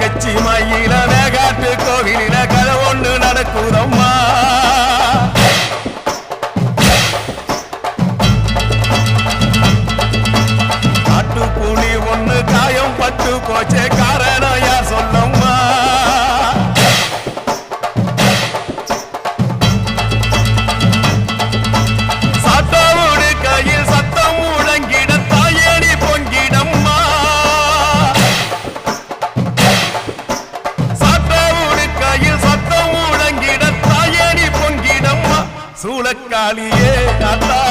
கச்சி மயில மேகாட்டு கோவிலில கதை ஒண்ணு நடக்குதம்மா காட்டு புலி ஒண்ணு காயம் பட்டு போச்சே காரணம் யார் சொல்லம்மா சாத்தாவோடு கையில் சத்தம் முழங்கிட தாயணி பொங்கிடம்மா சாத்தாவோடு கையில் சத்தம் முழங்கிட தாயணி பொங்கிடம்மா சூளக்காளியே அத்தா